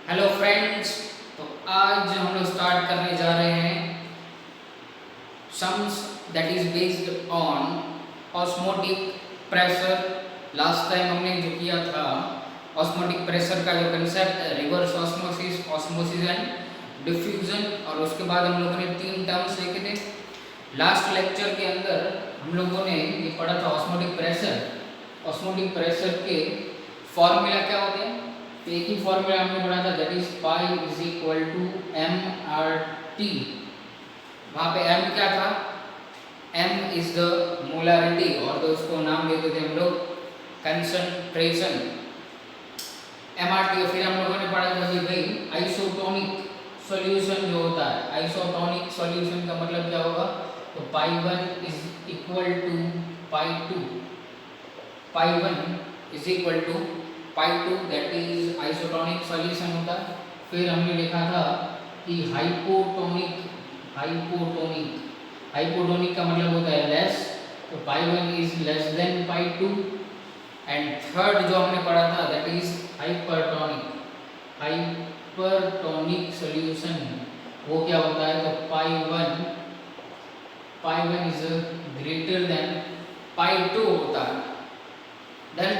Hello friends. तो आज हम लोग स्टार्ट करने जा रहे हैं sums that is based on osmotic pressure. Last time हमने जो किया था ऑस्मोटिक प्रेशर का जो concept reverse osmosis, osmosis and diffusion, और उसके बाद हम लोगों ने तीन टर्म्स देखे थे। लास्ट लेक्चर के अंदर हम लोगों ने ये पढ़ा था ऑस्मोटिक प्रेशर। ऑस्मोटिक प्रेशर के फॉर्मूला क्या होते हैं? तो एक ही फॉर्मूला हमने पढ़ा था, that is pi is equal to M R T. वहाँ पे एम क्या था? एम इज द मोलारिटी, और तो उसको नाम देते थे हम लोग कंसंट्रेशन, एम आर टी। और फिर हम लोगों ने पढ़ा था कि भाई आइसोटोनिक सॉल्यूशन जो होता है, आइसोटोनिक सॉल्यूशन का मतलब क्या होगा? तो pi one is equal to pi two, pi one is equal to pi two, that is isotonic solution होता है। फिर हमने लिखा था कि हाइपोटोनिक, हाइपोटोनिक, हाइपोटोनिक का मतलब होता है लेस, तो pi one is less than pi two. And third जो हमने पढ़ा था that is hypertonic, hypertonic solution, वो क्या होता है? तो pi one is greater than pi two होता है। डन।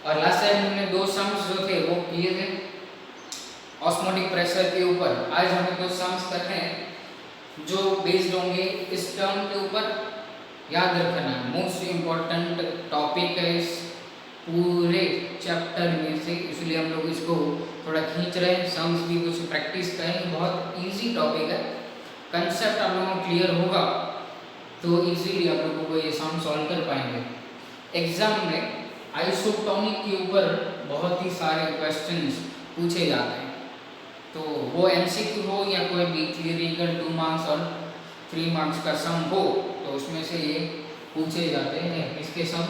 और लास्ट टाइम हमने दो सम्स जो थे वो किए थे ऑस्मोटिक प्रेशर के ऊपर। आज हमें दो सम्स करने हैं जो बेस्ड होंगे इस टर्म के ऊपर। याद रखना मोस्ट इम्पोर्टेंट टॉपिक है इस पूरे चैप्टर में से, इसलिए हम लोग इसको थोड़ा खींच रहे हैं। सम्स भी कुछ प्रैक्टिस करें, बहुत इजी टॉपिक है। कंसेप्ट आप लोगों को क्लियर होगा तो इजीली आप लोगों को ये सम सॉल्व कर पाएंगे। एग्जाम में आइसोटोनिक के ऊपर बहुत ही सारे क्वेश्चंस पूछे जाते हैं, तो वो एमसीक्यू हो या कोई भी थियरिटिकल 2 मार्क्स और 3 मार्क्स का सम हो, तो उसमें से ये पूछे जाते हैं। इसके सम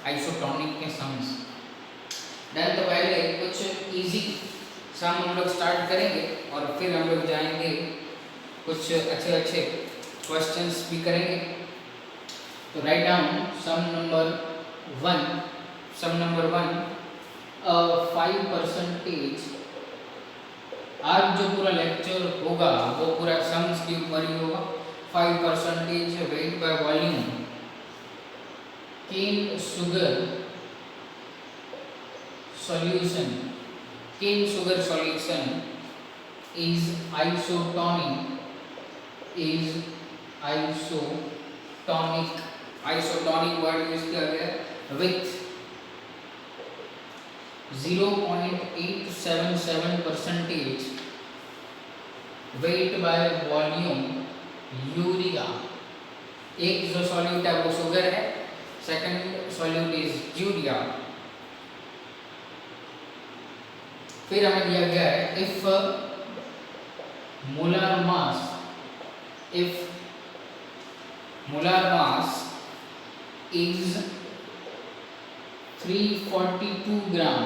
आइसोटोनिक के सम्स। देन तो पहले कुछ इजी सम हम लोग स्टार्ट करेंगे और फिर हम लोग जाएंगे कुछ अच्छे अच्छे क्वेश्चंस भी करेंगे। तो राइट डाउन सम नंबर 1। सम नंबर 1, 5%। आज जो पूरा लेक्चर होगा वो पूरा सम्स के ऊपर ही होगा। 5% weight by volume cane sugar solution, cane sugar solution is isotonic, is isotonic, isotonic word use किया गया with 0.877% weight by volume urea. एक जो सॉल्यूट है वो शुगर है, सेकंड सॉल्यूट इज यूरिया। फिर हमें दिया गया है if molar mass, if molar mass is 342 gram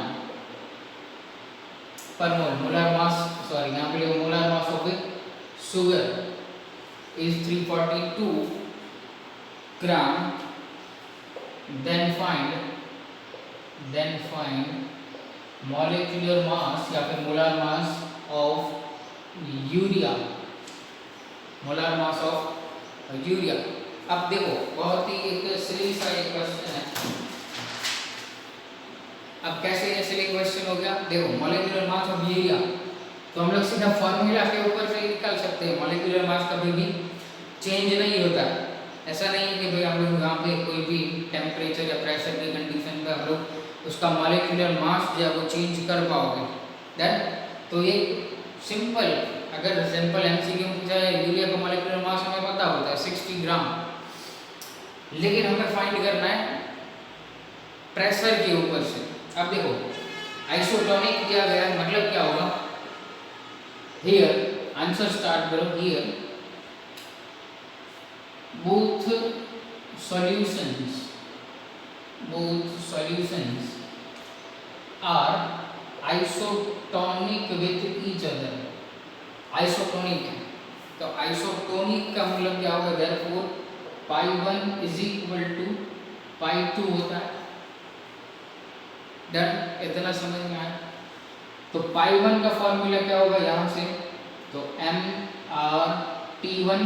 per mole, molar mass, sorry यहाँ पे molar mass of sugar is 342 gram, then find molecular mass या फिर molar mass of urea, molar mass of urea. अब देखो बहुत ही एक सिली सा एक क्वेश्चन है। अब कैसे ये सिली क्वेश्चन हो गया? देखो मॉलिक्यूलर मास ऑफ यूरिया, तो हम लोग सीधा फॉर्मूला के ऊपर से निकाल सकते हैं। मॉलिक्यूलर मास कभी भी चेंज नहीं होता। ऐसा नहीं है कि भाई हम लोग यहाँ पे कोई भी टेम्परेचर या प्रेशर की कंडीशन पे हम लोग उसका मॉलिक्यूलर मास जो है वो चेंज कर पाओगे। देन तो ये सिंपल, अगर सिंपल एमसीक्यू पूछा है, यूरिया का मॉलिक्यूलर मास हमें पता होता है 60 ग्राम, लेकिन हमें फाइंड करना है प्रेशर के ऊपर से। अब देखो आइसोटोनिक दिया गया है, मतलब क्या होगा? हियर आंसर स्टार्ट करो। Here both solutions are isotonic with each other। Isotonic है, तो आइसोटोनिक का मतलब क्या होगा? therefore pi one is equal to pi two होता है। डन, इतना समझ में आया? तो पाई 1 का फॉर्मूला क्या होगा यहाँ से, तो एम आर टी वन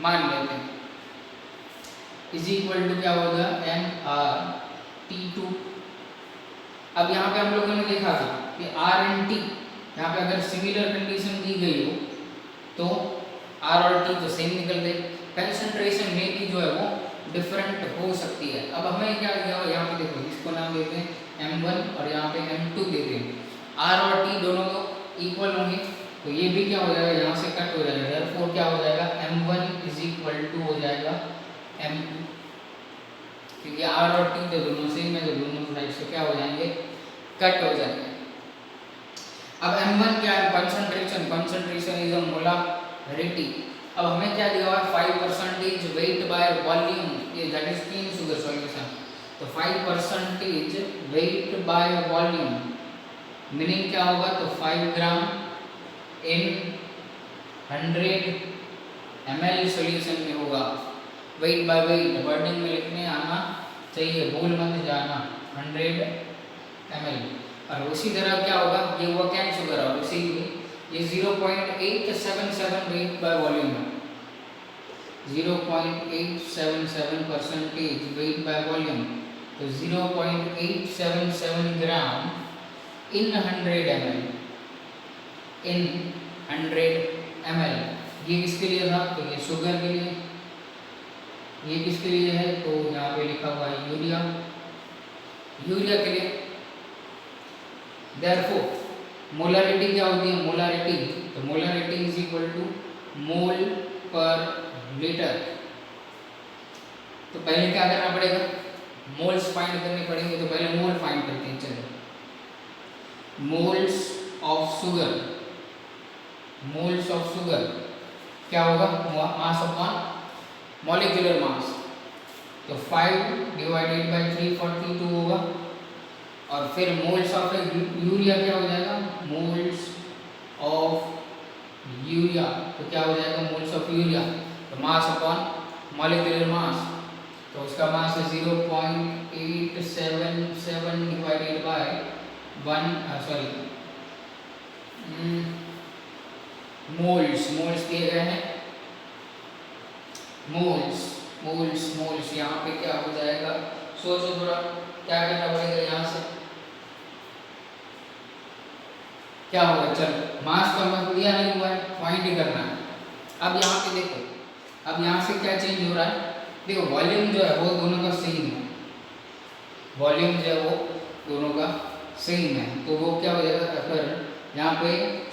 मान लेते हैं इज इक्वल टू क्या होगा एम आर टी टू। अब यहाँ पे हम लोगों ने देखा था कि आर एंड टी, यहाँ पे अगर सिमिलर कंडीशन दी गई हो तो आर और टी तो सेम निकल गए, कंसंट्रेशन में भी जो है वो डिफरेंट हो सकती है। अब हमें क्या दिया हुआ, यहाँ पे देखो इसको नाम देते हैं M1 और यहाँ पे M2 देते हैं। आर और टी दोनों तो इक्वल होंगे, तो ये भी क्या हो जाएगा, यहाँ से कट हो जाएगा, देयरफॉर क्या हो जाएगा M1 इज इक्वल टू हो जाएगा M2, क्योंकि आर और टी तो दोनों सेम है, तो दोनों साइड से क्या हो जाएंगे, कट हो जाएंगे। अब M1 क्या है, concentration, concentration is a molarity. अब हमें क्या दिया हुआ है 5% वेट बाय वॉल्यूम, ये that is clean sugar solution. तो 5% वेट बाय वॉल्यूम मीनिंग क्या होगा, तो 5 ग्राम इन 100 ml सॉल्यूशन में होगा। वेट बाय वेट वर्डिंग में लिखने आना चाहिए, भूल मत जाना, 100 ml। और उसी तरह क्या होगा, ये हुआ कैन शुगर, और उसी ये 0.877 वेट बाय वॉल्यूम है, 0.877% वेट बाय वॉल्यूम, तो 0.877 ग्राम इन 100 ml, इन 100 ml। ये किसके लिए था, तो ये शुगर के लिए। ये किसके लिए है, तो यहाँ पे लिखा हुआ है यूरिया, यूरिया के लिए। देयरफॉर मोलारिटी क्या होती है, मोलारिटी, तो मोलारिटी इज इक्वल टू मोल पर लीटर। तो पहले क्या करना पड़ेगा, मोल्स फाइंड करने पड़ेंगे, तो पहले मोल फाइंड करते हैं। चलो moles of sugar, moles of sugar क्या होगा, मास अपॉन मॉलिक्यूलर मास, तो 5 डिवाइडेड बाय 342 होगा। और फिर मोल्स ऑफ यूरिया क्या हो जाएगा, मोल्स ऑफ यूरिया, तो क्या हो जाएगा मोल्स ऑफ यूरिया, तो मास अपॉन मॉलिक्यूलर मास, तो उसका मास है 0.877 डिवाइडेड बाय 1 मोल्स, मोल्स दिए गए हैं, मोल्स मोल्स मोल्स, यहाँ पे क्या हो जाएगा, सोचो थोड़ा क्या करना पड़ेगा, यहाँ से क्या होगा, चलो मास तो हमें दिया नहीं हुआ है, फाइंड ही करना है। अब यहाँ पे देखो, अब यहाँ से क्या चेंज हो रहा है, देखो वॉल्यूम जो है वो दोनों का सेम है, वॉल्यूम जो है वो दोनों का सेम है, तो वो क्या हो जाएगा, अगर यहाँ पे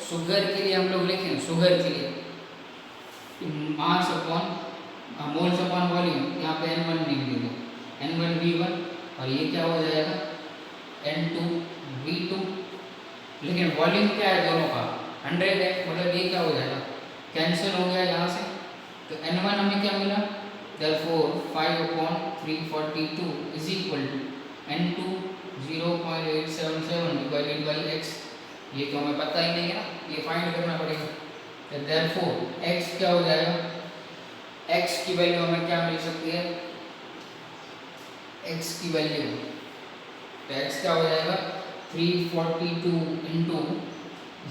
शुगर के लिए हम लोग लिखें, शुगर के लिए mass upon moles upon volume, यहाँ पे N1 लिख दो, N1 V1, और ये क्या हो जाएगा N2 V2, लेकिन वॉल्यूम क्या है दोनों का 100 है, मतलब ये क्या हो जाएगा, कैंसिल हो गया यहाँ से, तो N1 हमें क्या मिला, therefore 5/342 is equal to N2 0.877 divided by x, ये तो हमें पता ही नहीं है ना, ये फाइंड करना पड़ेगा। तो देयरफॉर x क्या हो जाएगा, x की वैल्यू हमें क्या मिल सकती है, x की वैल्यू, तो x क्या हो जाएगा 342 इंटू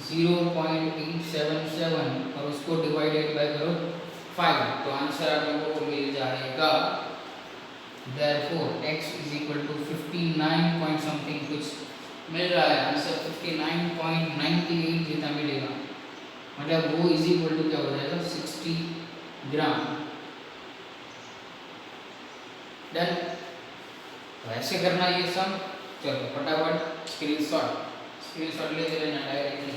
0.877 और उसको डिवाइडेड बाय करो 5, तो आंसर आप लोगों को मिल जाएगा, therefore x is equal to 59 point something कुछ मिल रहा है, आंसर 59.98 जितना मिलेगा, मतलब वो इज इक्वल टू क्या हो जाएगा 60 ग्राम। डन, तो ऐसे करना ये सब, चलो फटाफट स्क्रीनशॉट लेते रहना डायरेक्टली।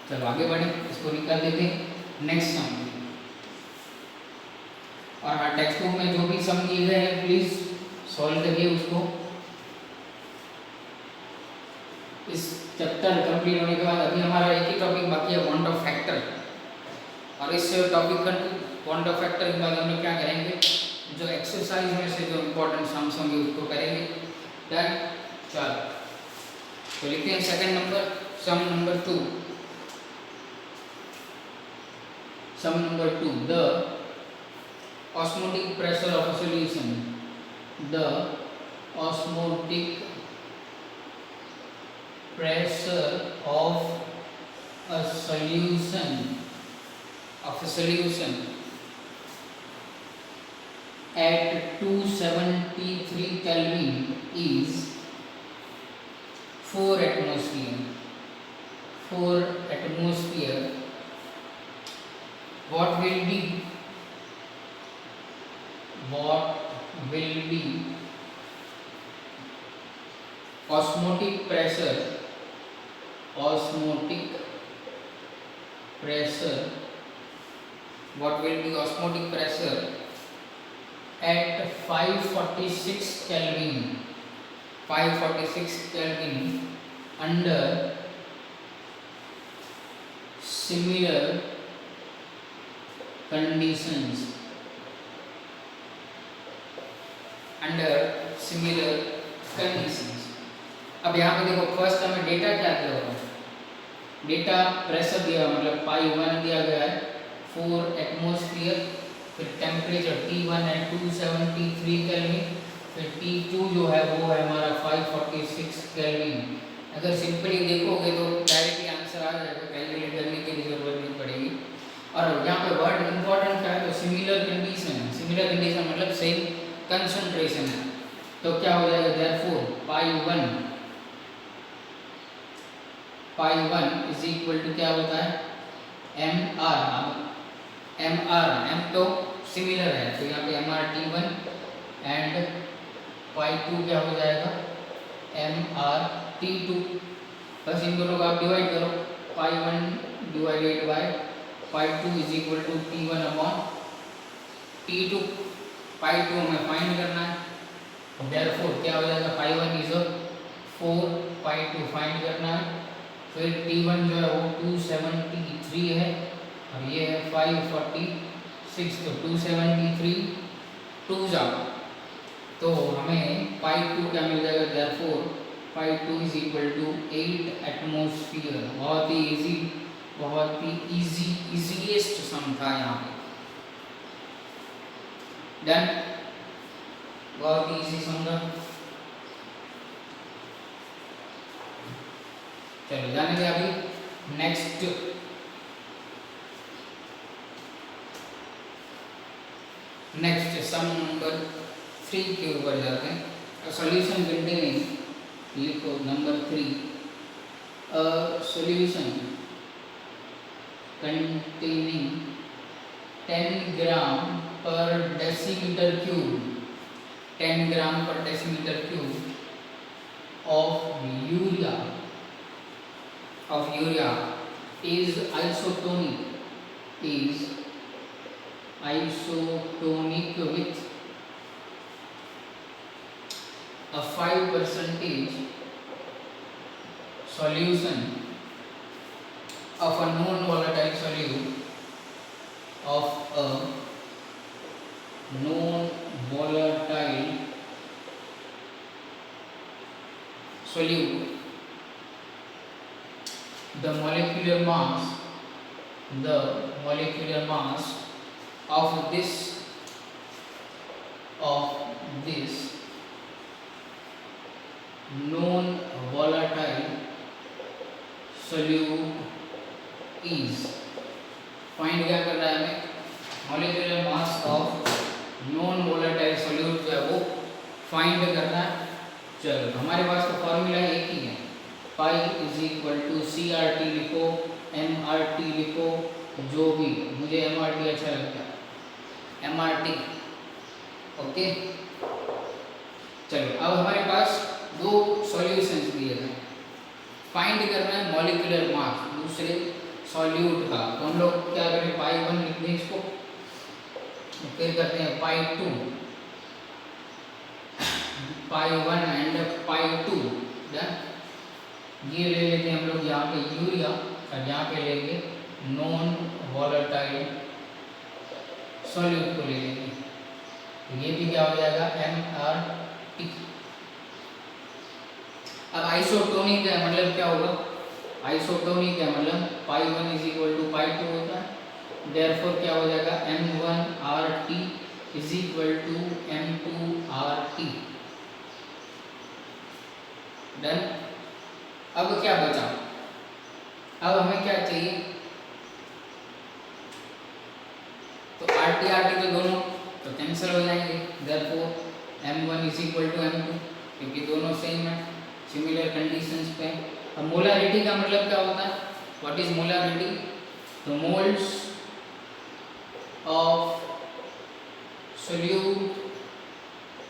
चलो आगे बढ़े, इसको निकाल देते नेक्स्ट सम। और हाँ, टेक्स्ट बुक में जो भी सम दिए गए हैं प्लीज सॉल्व करिए उसको। इस चैप्टर कंप्लीट होने के बाद अभी हमारा एक ही टॉपिक बाकी है, वांट ऑफ फैक्टर, और इस टॉपिक का वांट ऑफ फैक्टर के बाद हम लोग क्या करेंगे, जो एक्सरसाइज में से जो इम्पोर्टेंट सम्स होंगे उसको करेंगे। डन, चलो तो लिखते हैं second number, some number 2, some number 2, the osmotic pressure of a solution, the osmotic pressure a solution of a solution at 273 Kelvin is 4 atmosphere. 4 atmosphere. What will be osmotic pressure what will be osmotic pressure at 546 Kelvin under similar conditions. अब यहाँ पे देखो first हमें data क्या दिया हुआ है, data pressure दिया हुआ मतलब पाई 1 दिया गया है 4 एटमॉस्फेयर, फिर टेम्परेचर T1 है 273 केल्विन, फिर T2 जो है वो है हमारा 546 केल्विन। अगर सिंपली देखोगे तो डायरेक्टली आंसर आ जाएगा, कैलकुलेट करने की जरूरत नहीं पड़ेगी। और यहाँ पे वर्ड इंपॉर्टेंट क्या है तो सिमिलर कंडीशन मतलब सेम कंसंट्रेशन है, तो क्या हो जाएगा therefore pi 1 is equal to क्या होता है एम तो सिमिलर है तो यहाँ पे MR T1 एंड पाई 2 क्या हो जाएगा MR T2, बस इन दोनों को आप डिवाइड करो, pi 1 divided by pi 2 is equal to T1 upon T2। Pi 2 हमें फाइंड करना है, देयरफॉर क्या हो जाएगा पाई 1 इज 4, पाई 2 फाइंड करना है, फिर T1 जो है वो 273 है और ये है 546, तो 273 2 जाओ तो हमें पाई 2 क्या मिल जाएगा therefore pi 2 is equal to 8 atmosphere. बहुत ही इजीएस्ट सम था यहाँ पे, डन, बहुत ही इजी सम था। चलो जानेंगे अभी नेक्स्ट सम नंबर 3 के ऊपर जाते हैं। सॉल्यूशन कंटेनिंग, लिखो नंबर 3, अ सॉल्यूशन कंटेनिंग 10 ग्राम पर decimetre cube of urea is isotonic with a 5% solution of a non-volatile solute the molecular mass of this non-volatile solute is, find क्या कर रहा है हमें, molecular mass of non volatile solute जो है वो find करना है। चलो हमारे पास तो फॉर्मूला एक ही है, pi is equal to CRT लिखो, MRT लिखो, जो भी, मुझे MRT अच्छा लगता है, MRT, ओके। चलो अब हमारे पास दो सॉल्यूशंस दिए हैं, फाइंड करना है मॉलिक्यूलर मास दूसरे सॉल्यूट का, तो हम लोग क्या करें पाई 1 लिख दें इसको, फिर करते हैं पाई 2, पाई 1 एंड पाई 2, डन। ये ले लेते हैं हम लोग यहाँ पे यूरिया और यहाँ पे लेंगे नॉन वोलेटाइल सॉल्यूट को ले लेंगे, तो ये भी क्या हो जाएगा MRT। अब आइसोटोनिक है मतलब क्या होगा, आइसोटोनिक है मतलब पाई 1 इज इक्वल टू पाई 2 होता है, देयरफॉर क्या हो जाएगा M1RT is equal to M2RT, done. अब क्या बचा, अब हमें क्या चाहिए, तो RT RT तो दोनों तो कैंसिल हो जाएंगे, therefore M1 is equal to M2, क्योंकि दोनों सेम है सिमिलर कंडीशंस पे। अब मोलारिटी का मतलब क्या होता है, व्हाट इज मोलारिटी, तो मोल्स ऑफ सोल्यूट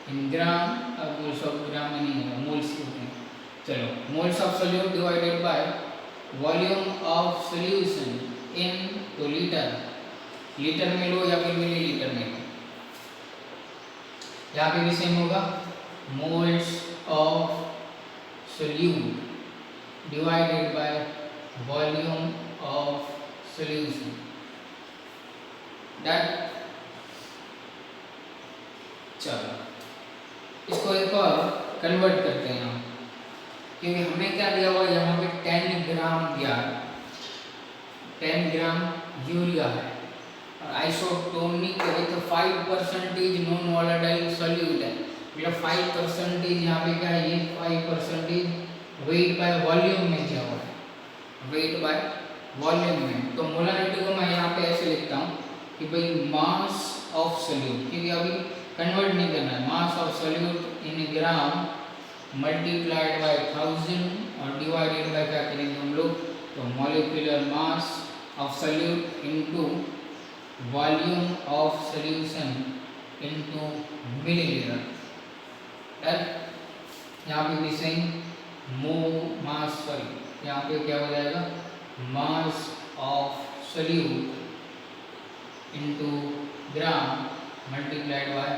इन ग्राम, अब मोल्स ऑफ ग्राम में नहीं है, मोल्स ही होते हैं, चलो moles of solute divided by volume of solution in, तो लीटर में लो या फिर मिलीलीटर में लो, यहाँ पे भी सेम होगा, moles of solute divided by volume of solution, that. चलो इसको एक और कन्वर्ट करते हैं हम, क्योंकि हमें क्या दिया हुआ यहाँ पे 10 ग्राम दिया है, 10 ग्राम यूरिया है, और isotonic with 5% non volatile solute है, मतलब 5% यहाँ पे क्या है, ये 5% वेट बाय वॉल्यूम में दिया हुआ है, वेट बाय वॉल्यूम में। तो मोलारिटी को मैं यहाँ पे ऐसे लिखता हूँ कि भाई मास ऑफ सोल्यूट, क्योंकि अभी कन्वर्ट नहीं करना है, mass of solute in gram multiplied by 1000 और डिवाइडेड बाय क्या करेंगे हम लोग, तो molecular mass of solute into volume of solution into millilitre, यहाँ पे भी सेम मास, सॉरी यहाँ पे क्या हो जाएगा, mass of solute into gram multiplied by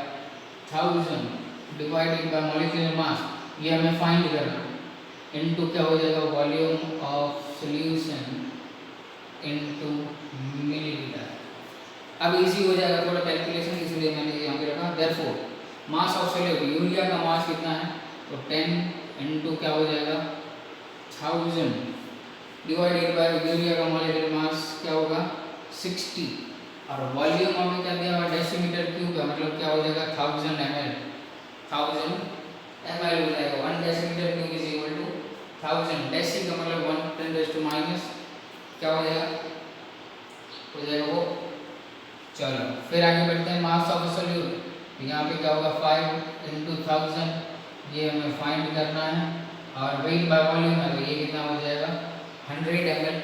1000 divided by molecular mass, ये हमें फाइंड करना, इनटू क्या हो जाएगा, volume of solution into millilitre. अब इजी हो जाएगा थोड़ा कैलकुलेशन, इसलिए मैंने यहाँ पे रखा, therefore mass of solute, urea का मास कितना है, तो 10 इनटू क्या हो जाएगा 1000 डिवाइडेड बाय यूरिया का मॉलिक्यूलर मास क्या होगा 60, और वॉल्यूम हमें क्या दिया हुआ डेसीमीटर क्यूब का, मतलब क्या हो जाएगा 1000 ml, 1000 ml हो जाएगा, 1 decimetre cube is equal to 1000, deci का मतलब 1 × 10⁻, क्या हो जाएगा वो। चलो फिर आगे बढ़ते हैं, मास ऑफ सोल्यूट, यहाँ पे क्या होगा 5 × 1000, ये हमें फाइंड करना है, और वेट बाय वॉल्यूम है तो ये कितना हो जाएगा 100 ml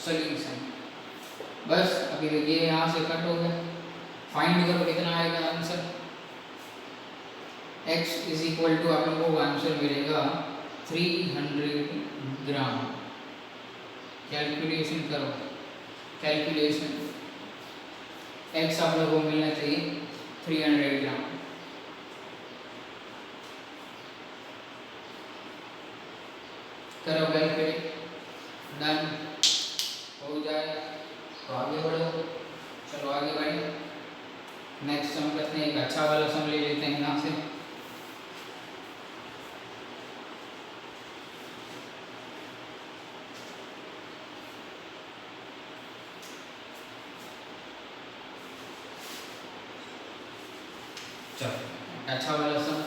सोल्यूशन। बस अभी ये यहाँ से कट हो गया, फाइंड करो कितना आएगा answer, x is equal to आप लोगों को आंसर मिलेगा 300 ग्राम। कैलकुलेशन करो, कैलकुलेशन, x आप लोगों को मिलना चाहिए 300 ग्राम। करो कैलकुलेट, डन हो जाए तो आगे बढ़ो। चलो आगे बढ़े, नेक्स्ट सम करते हैं, एक अच्छा वाला सम ले लेते हैं यहाँ से। चलो अच्छा वाला सम,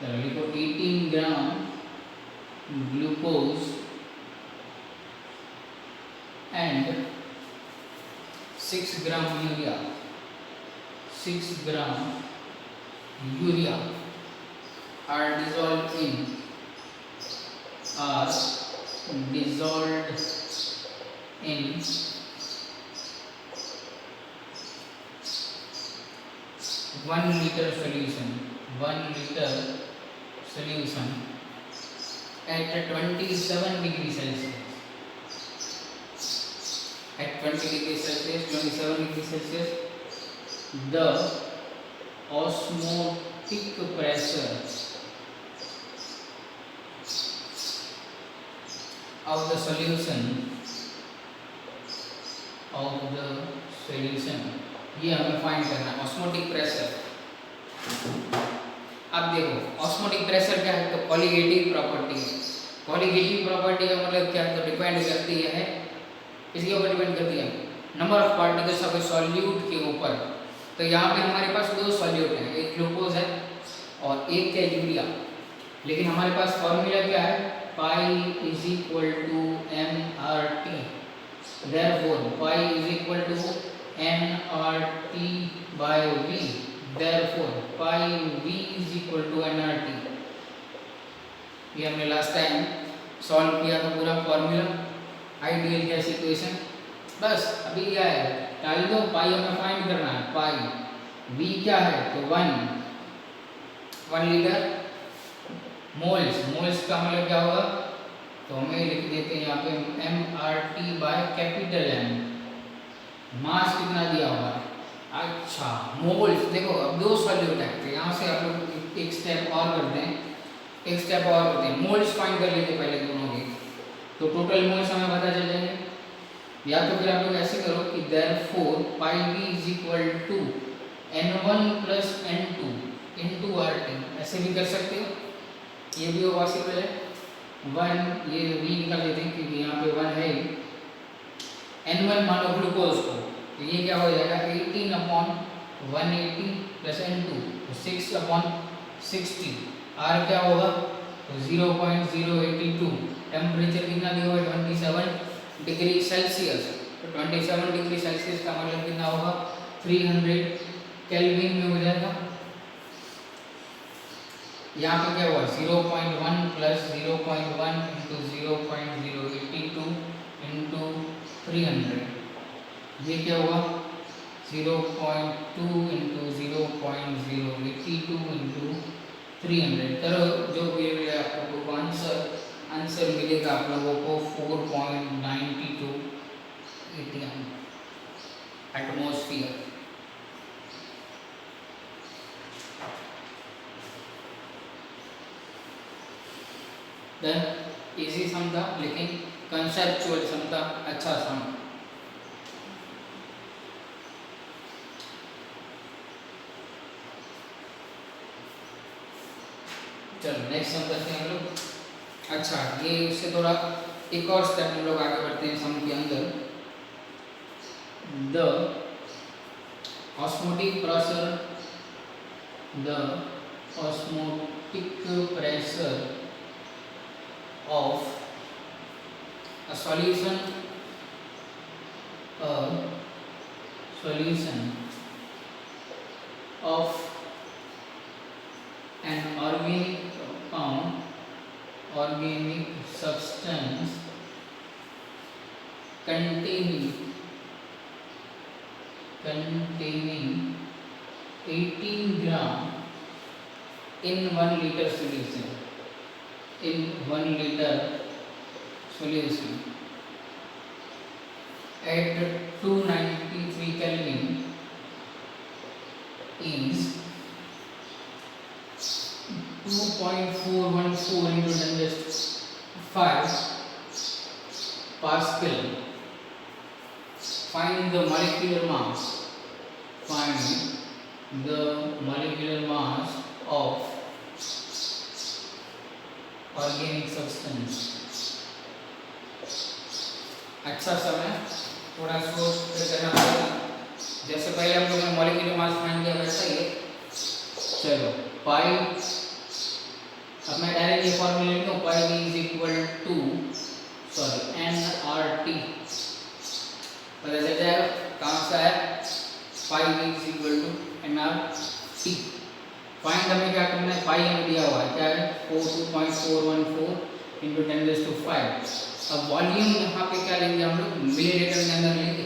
चलो लिखो 18 gram glucose and 6 gram urea, 6 gram urea are dissolved in 1 liter solution, 1 liter solution at 27 degrees Celsius. At 20 degrees Celsius, 27 degrees Celsius, the osmotic pressure of the solution, ये हमें फाइंड करना है ऑस्मोटिक प्रेशर। अब देखो osmotic pressure क्या है, तो colligative property है। कॉलिगेटिव प्रॉपर्टी का मतलब क्या है, तो डिपेंड करती है किसके ऊपर डिपेंड करती है, number of particles of A solute के ऊपर। तो यहाँ पे हमारे पास दो सॉल्यूट हैं, एक ग्लूकोज है और एक क्या यूरिया, लेकिन हमारे पास फॉर्मूला क्या है, pi is equal to M R T, therefore pi is equal to N R T by V, therefore pi V is equal to N R T. ये हमने लास्ट टाइम सॉल्व किया था पूरा फॉर्मूला, आइडियल गैस इक्वेशन। बस अभी क्या है, डाल दो, पाई हमें फाइंड करना है, पाई वी क्या है तो 1 लीटर मोल्स, मोल्स का मतलब क्या होगा तो हमें लिख देते हैं यहाँ पे M R T by capital M, mass कितना दिया हुआ है। अच्छा मोल्स, देखो अब दो सॉल्यूट है, यहाँ से आप लोग एक स्टेप और करते हैं, एक स्टेप और करते हैं, मोल्स फाइंड कर लेते पहले दोनों के, तो टोटल मोल्स हमें पता चल जाएंगे। या तो फिर आप लोग ऐसे करो कि therefore pi V is equal to n1 plus n2 into RT, ऐसे भी कर सकते हो, ये भी पॉसिबल है। 1 ये v निकाल लेते हैं क्योंकि यहाँ पे 1 है, n1 मानो ग्लूकोज को, तो ये क्या हो जाएगा 18/180 प्लस n2 तो 6/60, R क्या होगा तो 0.082, टेम्परेचर कितना दिया हुआ 27 डिग्री सेल्सियस, तो 27 डिग्री सेल्सियस का मतलब कितना होगा 300 केल्विन में हो जाएगा। यहाँ पे क्या हुआ 0.1 प्लस 0.1 इंटू 0.082 इंटू 300, ये क्या हुआ 0.2 इंटू 0.082 इंटू 300, करो जो भी आपको आंसर मिलेगा आप लोगों को 4.92 atm एटमॉस्फेयर। देन इजी सम था, लेकिन कंसेप्चुअल सम था, अच्छा सम। चलो नेक्स्ट सम करते हैं हम लोग। अच्छा ये उससे थोड़ा एक और स्टेप हम लोग आगे बढ़ते हैं सम के अंदर। The osmotic pressure, the osmotic pressure of a solution of an organic substance containing 18 gram in 1 liter solution, in 1 liter solution at 293 Kelvin is 2.414 into 10⁵ Pascal. Find the molecular mass. Find the molecular mass of organic substance. अच्छा समय थोड़ा सोच कर करना पड़ेगा, जैसे पहले हम लोगों ने मॉलिक्यूलर मास फाइंड किया वैसा ही है। चलो पाई, अब मैं डायरेक्ट ये फॉर्मूला लिखता हूँ, pi V is equal to NRT, पता चल जाएगा कहाँ से है, pi V is equal to NRT। Find हमें क्या करना है, पाई हमें दिया हुआ है क्या है 42.414 इंटू 10⁵। अब वॉल्यूम यहाँ पे क्या लेंगे हम लोग, मिलीलीटर के अंदर लेंगे,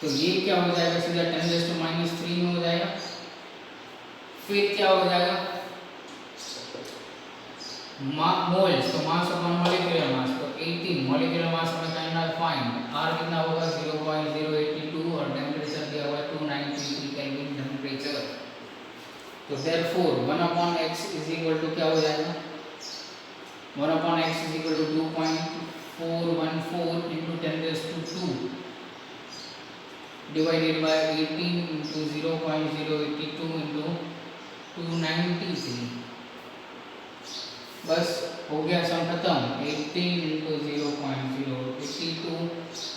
तो ये क्या हो जाएगा सीधा 10⁻³ में हो जाएगा। फिर क्या हो जाएगा मोल्स, तो मास अपॉन मॉलिक्यूलर मास, तो 18 मॉलिक्यूलर मास हमें करना है फाइंड, आर कितना होगा 0.082 और टेम्परेचर दिया हुआ है 293 केल्विन टेम्परेचर। तो therefore 1/x is equal to क्या हो जाएगा 1/x is equal to 2.414 into 10⁻² divided by 18 into 0.082 into 293। बस हो गया सम खत्म। 18 इंटू 0.082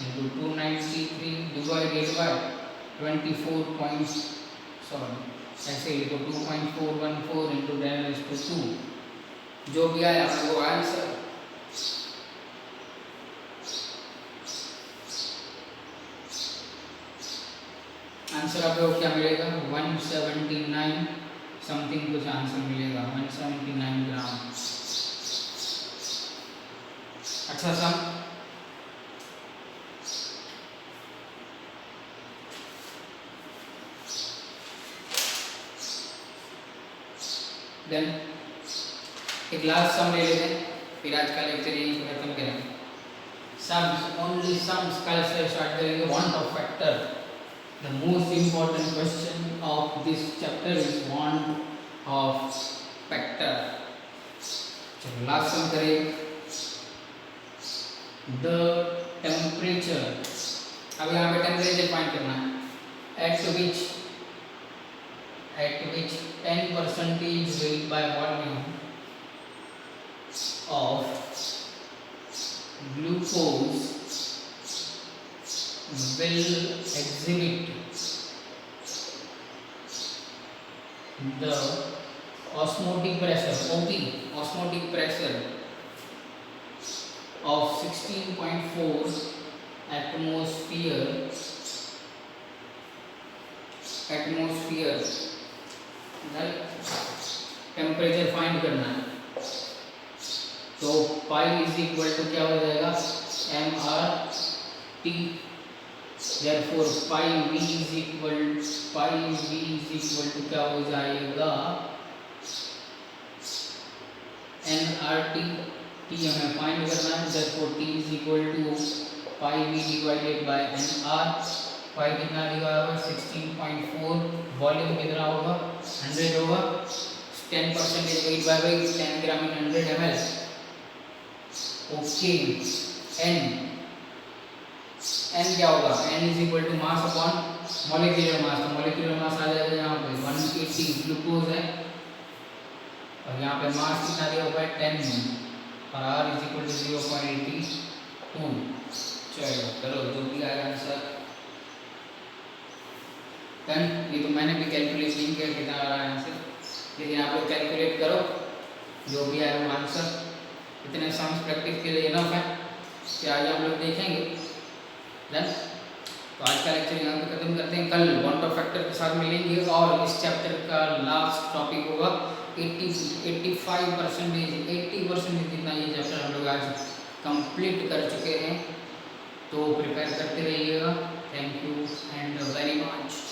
इंटू 293 डिवाइडेड बाय 24. ऐसे ही तो 2.414 इंटू 10⁻², जो भी आया वो आंसर आंसर आप लोग क्या मिलेगा 179 समथिंग कुछ आंसर मिलेगा 179 ग्राम। अच्छा सम देन एक लास्ट सम ले लेते हैं, फिर आज का लेक्चर यहीं पे खत्म करेंगे। सम्स ओनली सम्स कल से स्टार्ट करेंगे। Want of factor, the most important question of this chapter is want of factor. चलो लास्ट सम करें। द टेम्परेचर, अब यहाँ पे टेम्परेचर फाइंड करना है। at which 10% weight by volume of glucose will exhibit the osmotic pressure OP osmotic pressure of 16.4 atmosphere temperature find करना है। तो पाई इज इक्वल टू क्या हो जाएगा mRT, therefore pi v is equal to क्या हो जाएगा nRT। t हमें फाइंड करना है, therefore t is equal to pi v divided by nR। पाई कितना लिखा होगा 16.4, वॉल्यूम कितना होगा 100 होगा, 10% weight by weight 10 gram in 100 ml। Okay n क्या होगा n is equal to mass upon molecular mass. तो मॉलिक्यूलर मास आ जाएगा यहाँ पे 180 ग्लूकोज है और यहाँ पे मास कितना दिया हुआ है 10 और r इज इक्वल टू 0.82। चलो करो जो भी आएगा आंसर। ये तो मैंने भी कैलकुलेट नहीं किया कितना आ रहा है आंसर, लेकिन आप लोग कैलकुलेट करो जो भी आए वो आंसर। इतने सम्स प्रैक्टिस के लिए इनफ है कि आज हम लोग देखेंगे। डन। तो आज का लेक्चर यहाँ पे खत्म करते हैं, कल वांट ऑफ फैक्टर के साथ मिलेंगे और इस चैप्टर का लास्ट टॉपिक होगा 80% जितना ये चैप्टर हम लोग आज कंप्लीट कर चुके हैं। तो प्रिपेयर करते रहिएगा। Thank you and very much.